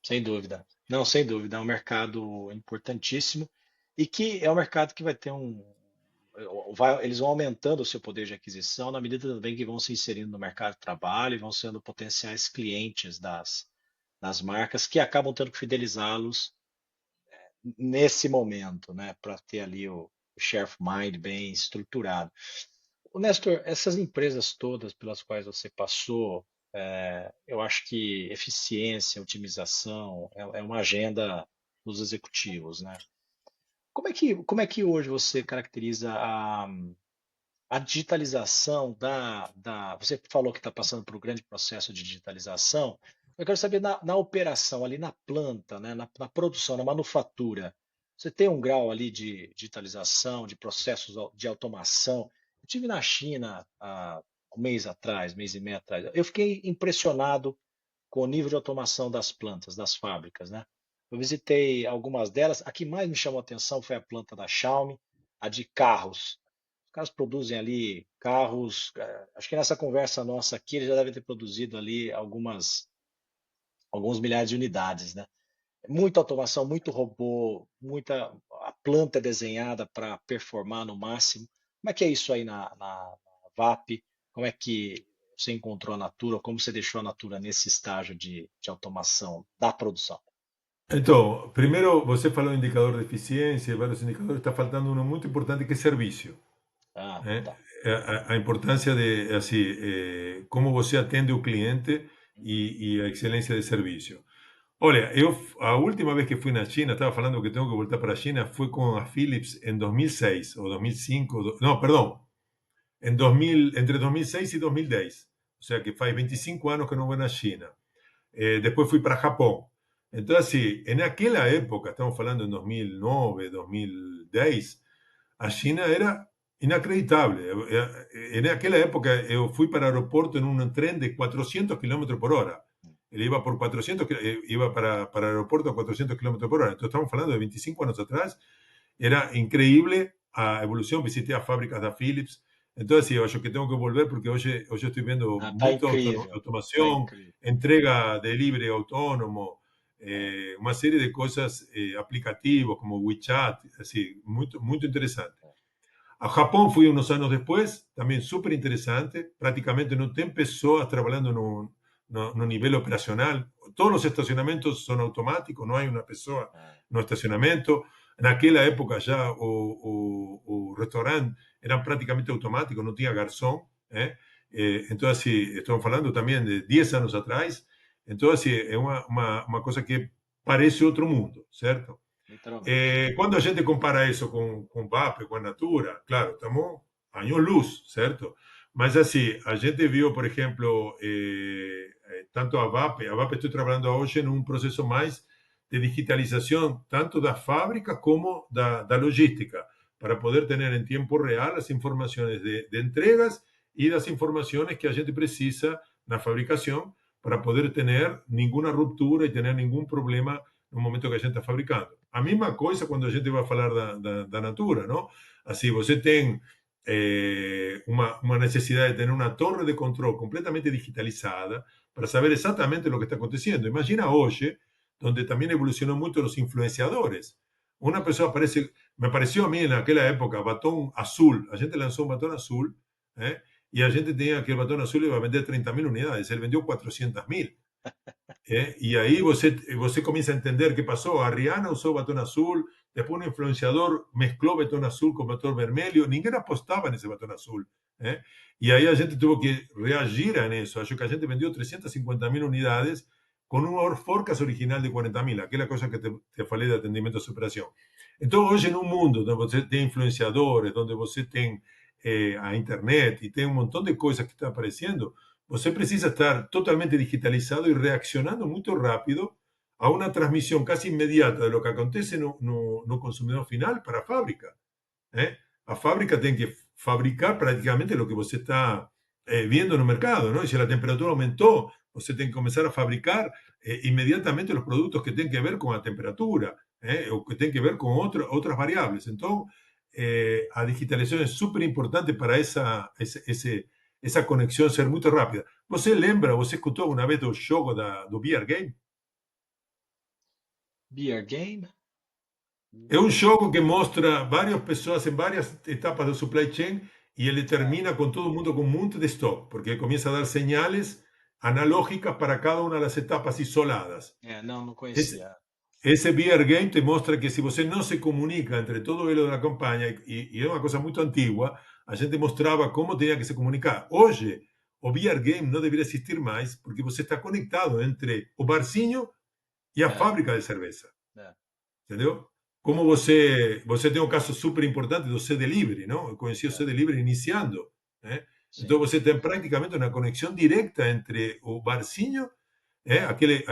Sem dúvida. Não, sem dúvida. É um mercado importantíssimo e que é um mercado que vai ter eles vão aumentando o seu poder de aquisição na medida também que vão se inserindo no mercado de trabalho e vão sendo potenciais clientes das marcas que acabam tendo que fidelizá-los nesse momento, né, para ter ali o share of mind bem estruturado. O Nestor, essas empresas todas pelas quais você passou, eu acho que eficiência, otimização é uma agenda dos executivos, né? Como é que hoje você caracteriza a digitalização Você falou que está passando por um grande processo de digitalização. Eu quero saber na operação, ali na planta, né, na produção, na manufatura, você tem um grau ali de digitalização, de processos de automação. Eu tive na China há um mês atrás, mês e meio atrás. Eu fiquei impressionado com o nível de automação das plantas, das fábricas, né? Eu visitei algumas delas. A que mais me chamou a atenção foi a planta da Xiaomi, a de carros. Os caras produzem ali carros. Acho que nessa conversa nossa aqui, eles já devem ter produzido ali alguns milhares de unidades, né? Muita automação, muito robô, a planta é desenhada para performar no máximo. Como é que é isso aí na VAP? Como é que você encontrou a Natura? Como você deixou a Natura nesse estágio de automação da produção? então, primeiro, você falou indicador de eficiência, vários indicadores, está faltando um muito importante que é serviço. Ah, Né? tá. A importância de assim, como você atende o cliente e a excelência de serviço. Olha, a última vez que fui na China, estava falando que tenho que voltar para a China, fui com a Philips em 2006 ou 2005, não, perdão, em 2000, entre 2006 e 2010. O sea que faz 25 anos que não vou na China. Después fui para Japón. Entonces, sí, en aquella época, estamos hablando en 2009, 2010, a China era inacreditable. En aquella época yo fui para el aeropuerto en un tren de 400 kilómetros por hora. Él iba por 400, iba para el aeropuerto a 400 kilómetros por hora. Entonces estamos hablando de 25 años atrás. Era increíble a evolución. Visité a fábricas de Philips. Entonces, sí, yo que tengo que volver porque hoy estoy viendo Ah, tá mucha incrível. Tá automación, incrível. entrega de libre autónomo, É, una serie de cosas aplicativos como WeChat, así, muy, muy interesante. A Japón fui unos años después, también súper interesante. Prácticamente no te empezó trabajando en un nivel operacional. Todos los estacionamientos son automáticos, no hay una persona é, no estacionamiento. En aquella época ya o restaurante eran prácticamente automáticos, no tenía garzón. Entonces, sí, estamos hablando también de 10 años atrás. Entonces, sí, es una cosa que parece otro mundo, ¿cierto? literalmente. Quando a gente compara isso com o VAP, com a Natura, claro, estamos años-luz, certo? Mas assim, a gente viu, por exemplo, tanto a VAP estou trabalhando hoje em um processo mais de digitalização, tanto da fábrica como da logística, para poder ter em tempo real as informações de entregas e das informações que a gente precisa na fabricação para poder ter nenhuma ruptura e ter nenhum problema no momento que a gente está fabricando. A mesma coisa quando a gente vai falar da Natura, não? Assim, você tem una necesidad de tener una torre de control completamente digitalizada para saber exactamente lo que está aconteciendo. Imagina hoy, donde también evolucionó mucho los influenciadores. Una persona aparece, me pareció a mí en aquella época, batón azul, la gente lanzó un batón azul, ¿eh? Y la gente tenía que el batón azul iba a vender 30.000 unidades, él vendió 400.000. E aí você começa a entender que passou. A Rihanna usou batom azul, depois um influenciador mesclou batom azul com batom vermelho. Ninguém apostava nesse batom azul. E aí a gente teve que reagir a isso. Acho que a gente vendeu 350.000 unidades com um forecast original de 40.000, aquela coisa que te falei de atendimento à superação. Então, hoje, num mundo onde você tem influenciadores, onde você tem a internet e tem um montão de coisas que estão aparecendo, você precisa estar totalmente digitalizado e reaccionando muito rápido a uma transmissão quase imediata de lo que acontece no consumidor final para a fábrica. A fábrica tem que fabricar praticamente o que você está vendo no mercado, ¿no? E se a temperatura aumentou, você tem que começar a fabricar imediatamente os produtos que têm que ver com a temperatura, ou que têm que ver com outras variáveis. Então, a digitalização é super importante para essa conexão ser muito rápida. Você lembra, você escutou alguma vez do jogo do VR Game? Beer game? É um jogo que mostra várias pessoas em várias etapas do supply chain e ele termina com todo mundo com um monte de estoque, porque ele começa a dar señales analógicas para cada uma das etapas isoladas. Não Esse, conhecia. esse VR Game te mostra que se você não se comunica entre todo ele da campanha, e é uma coisa muito antiga, a gente mostrava como tinha que se comunicar. Hoje, o VR Game não deveria existir mais, porque você está conectado entre o barzinho e a É, fábrica de cerveja. é, Entendeu? Como é, você tem um caso super importante do C-Delivery, não? Eu conheci o é, C-Delivery iniciando, né? Então sim. você tem praticamente uma conexão direta entre o barzinho, aquele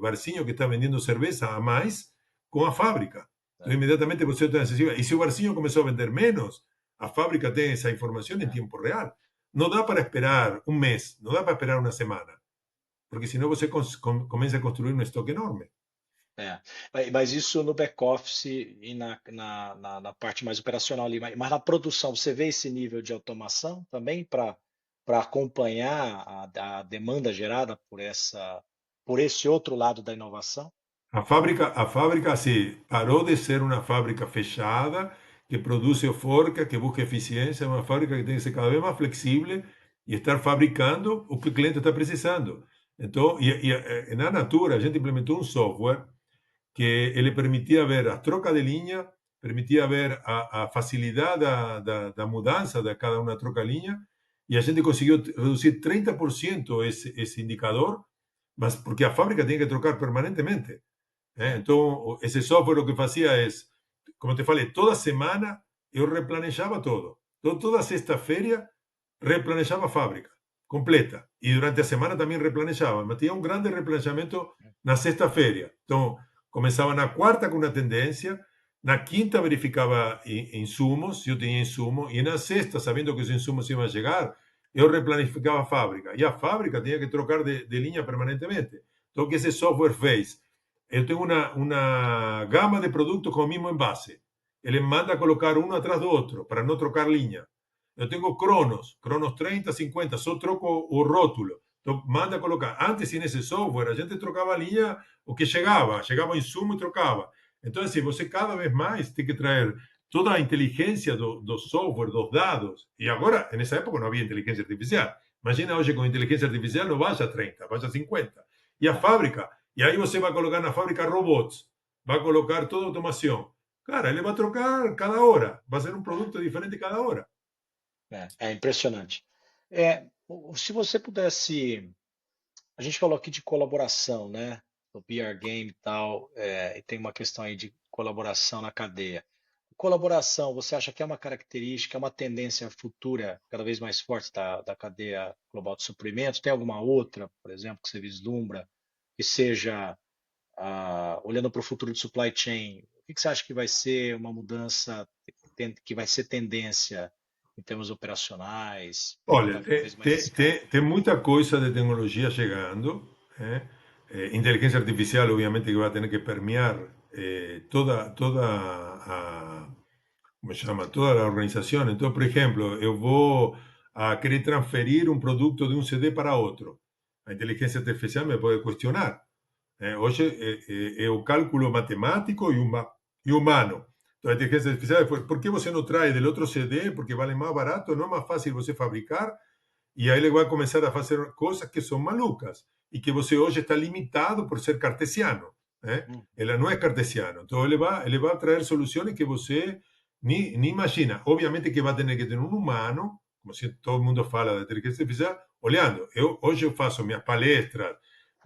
barzinho que está vendendo cerveja a mais, com a fábrica. Então É, imediatamente você tem acessível. E se o barzinho começou a vender menos, a fábrica tem essa informação em é, tempo real. Não dá para esperar um mês, não dá para esperar uma semana, porque senão você começa a construir um estoque enorme. é. Mas isso no back-office e na parte mais operacional ali. Mas na produção, você vê esse nível de automação também para acompanhar a demanda gerada por esse outro lado da inovação? A fábrica se parou de ser uma fábrica fechada, que produz forca, que busca eficiência, é uma fábrica que tem que ser cada vez mais flexível e estar fabricando o que o cliente está precisando. Então, na Natura, a gente implementou um software que ele permitia ver a troca de linha, permitia ver a facilidade da mudança de cada uma troca de linha, e a gente conseguiu reduzir 30% esse indicador, mas porque a fábrica tem que trocar permanentemente. É, Então, esse software o que fazia é, como te falei, toda semana eu replanejava todo. Então, toda sexta-feira replanejava a fábrica completa. E durante a semana também replanejava. Mas tinha um grande replanejamento na sexta-feira. Então, começava na quarta com uma tendência, na quinta verificava insumos, se eu tinha insumo, e na sexta, sabendo que os insumos iam chegar, eu replanificava a fábrica. E a fábrica tinha que trocar de linha permanentemente. Então, o que esse software fez? Eu tenho uma gama de produtos com o mesmo envase. Ele manda colocar um atrás do outro, para não trocar linha. Eu tenho Cronos 30, 50, só troco o rótulo. Então, manda colocar. Antes, nesse software, a gente trocava a linha, o que chegava o insumo e trocava. Então, assim, você cada vez mais tem que trazer toda a inteligência do software, dos dados. E agora, nessa época, não havia inteligência artificial. Imagina hoje com inteligência artificial, não baixa 30, baixa 50. E a é, fábrica, e aí você vai colocar na fábrica robots, vai colocar toda a automação. Cara, ele vai trocar cada hora, vai ser um produto diferente cada hora. é impressionante. Se você pudesse, a gente falou aqui de colaboração, né? Do PR Game e tal, e tem uma questão aí de colaboração na cadeia. Colaboração, você acha que é uma característica, é uma tendência futura cada vez mais forte da cadeia global de suprimentos? Tem alguma outra, por exemplo, que você vislumbra que seja, olhando para o futuro de supply chain, o que você acha que vai ser uma mudança que vai ser tendência em termos operacionais, para Olha, estar cada vez mais escala? tem muita coisa de tecnologia chegando. Inteligência artificial, obviamente, que vai ter que permear toda como se llama, toda la organización. Entonces, por ejemplo, yo voy a querer transferir un producto de un CD para otro. La inteligencia artificial me puede cuestionar. Hoje é o cálculo matemático e humano. Então, a inteligência artificial foi, por que você não traz del outro CD? Porque vale mais barato, não é mais fácil você fabricar? E aí ele vai começar a fazer coisas que são malucas e que você hoje está limitado por ser cartesiano. Né? Hum, Ele não é cartesiano. Então, ele vai trazer soluções que você nem imagina. Obviamente que vai ter que ter um humano, como se todo mundo fala da inteligência artificial, olhando. Hoje eu faço minhas palestras,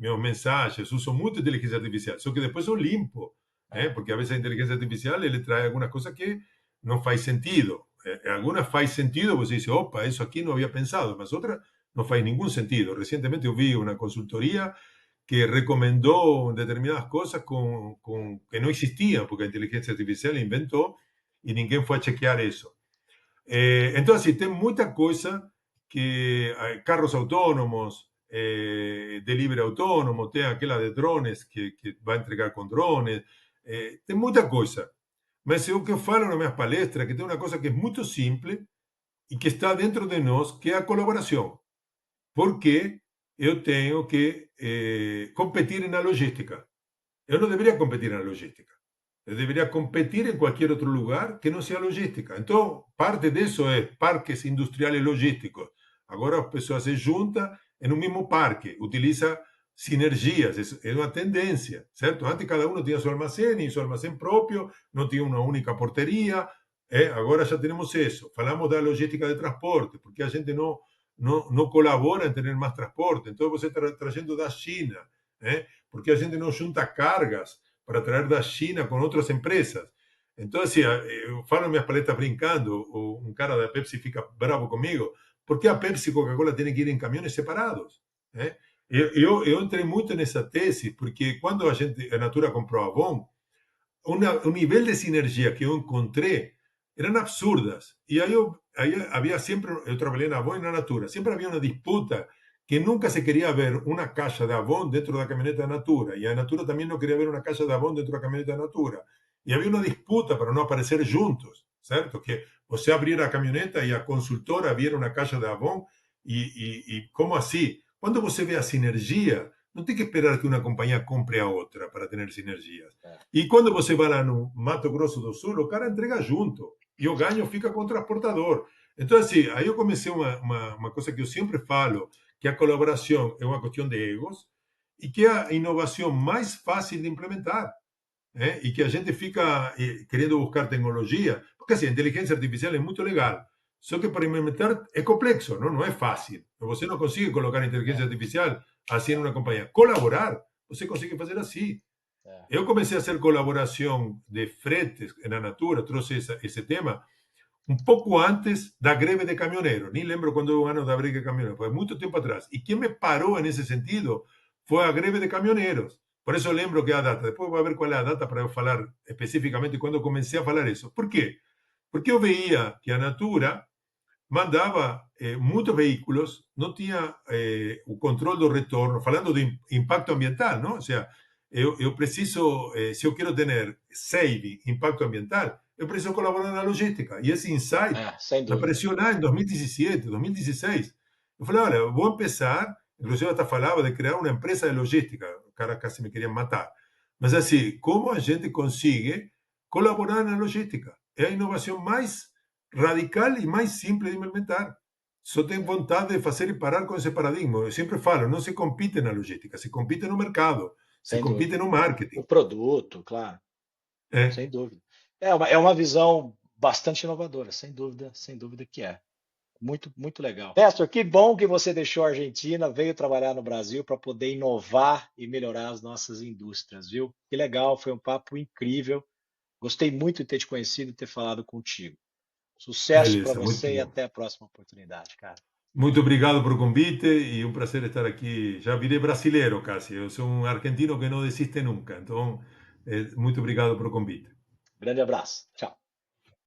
meus mensagens, uso muito inteligência artificial, só que depois eu limpo, é. porque a vezes a inteligência artificial ele traz algumas coisas que não faz sentido. Algunas faz sentido, você dice, opa, eso aquí no había pensado, mas otras no faz ningún sentido. Recientemente yo vi una consultoría que recomendó determinadas cosas que no existían, porque la inteligencia artificial inventó y ninguém fue a chequear eso. Entonces, sí, tem muita coisa que carros autónomos, delivery autónomo, tem aquela de drones que vai entregar com drones, tem muita coisa. Mas o que eu falo nas minhas palestras, que tem uma coisa que é muito simples e que está dentro de nós, que é a colaboração. Porque eu tenho que competir na logística. Eu não deveria competir na logística. Eu deveria competir em qualquer outro lugar que não seja logística. Então, parte disso é parques industriais logísticos. Agora as pessoas se juntam em um mesmo parque, utiliza sinergias, é uma tendência, certo? Antes cada um tinha seu armazém próprio, não tinha uma única porteria, agora já temos isso. Falamos da logística de transporte, porque a gente não colabora em ter mais transporte. Então, você está trazendo da China, porque a gente não junta cargas para traer da China com outras empresas. Então, assim, eu falo minhas palestras brincando, um cara da Pepsi fica bravo comigo, porque a Pepsi e Coca-Cola têm que ir em caminhões separados. Né? Eu entrei muito nessa tese, porque quando a Natura comprou a Avon, o nível de sinergia que eu encontrei eram absurdas. E aí havia sempre, eu trabalhei na Avon e na Natura, sempre havia uma disputa que nunca se queria ver uma caixa da Avon dentro da caminhoneta da Natura, e a Natura também não queria ver uma caixa da Avon dentro da caminhoneta da Natura. E havia uma disputa para não aparecer juntos, certo? Que você abrir a caminhoneta e a consultora vier uma caixa da Avon, e como assim? Quando você vê a sinergia, não tem que esperar que uma companhia compre a outra para ter sinergias. É. E quando você vai lá no Mato Grosso do Sul, o cara entrega junto. E o ganho fica com o transportador. Então, assim, aí eu comecei uma coisa que eu sempre falo, que a colaboração é uma questão de egos e que é a inovação mais fácil de implementar. E que a gente fica querendo buscar tecnologia, porque assim, a inteligência artificial é muito legal, só que para implementar é complexo, não é fácil. Você não consegue colocar inteligência É, artificial assim em uma companhia. Colaborar, você consegue fazer assim. é. Eu comecei a hacer colaboração de fretes na Natura, trouxe esse tema um pouco antes da greve de caminhoneiros. Nem lembro quando foi o ano da greve de caminhoneiros, foi muito tempo atrás. E quem me parou nesse sentido foi a greve de caminhoneiros. Por isso eu lembro que a data. Depois vou ver qual é a data para eu falar especificamente quando eu comecei a falar isso. Por quê? Porque eu veia que a Natura mandava muitos veículos, não tinha o controle do retorno, falando de impacto ambiental, não? Ou seja, eu preciso, se eu quero ter saving, impacto ambiental, eu preciso colaborar na logística. E esse insight É, sem me dúvida. apareceu lá em 2017, 2016. Eu falei, olha, eu vou começar, inclusive eu até falava de criar uma empresa de logística, o cara quase me queria matar. Mas assim, como a gente consegue colaborar na logística? É a inovação mais radical e mais simples de implementar. Só tem É, vontade de fazer e parar com esse paradigma. Eu sempre falo, não se compite na logística, se compite no mercado, se sem dúvida. compite no O marketing. produto, claro, É, sem dúvida. É uma visão bastante inovadora, sem dúvida que é. Muito, muito legal. Nestor, que bom que você deixou a Argentina, veio trabalhar no Brasil para poder inovar e melhorar as nossas indústrias, viu? Que legal, foi um papo incrível. Gostei muito de ter te conhecido e ter falado contigo. Sucesso para beleza, muito você e bom. até a próxima oportunidade, cara. Muito obrigado por convite e um prazer estar aqui. Já virei brasileiro, casi. Eu sou um argentino que não desiste nunca. Então, muito obrigado por convite. Grande abraço. Tchau.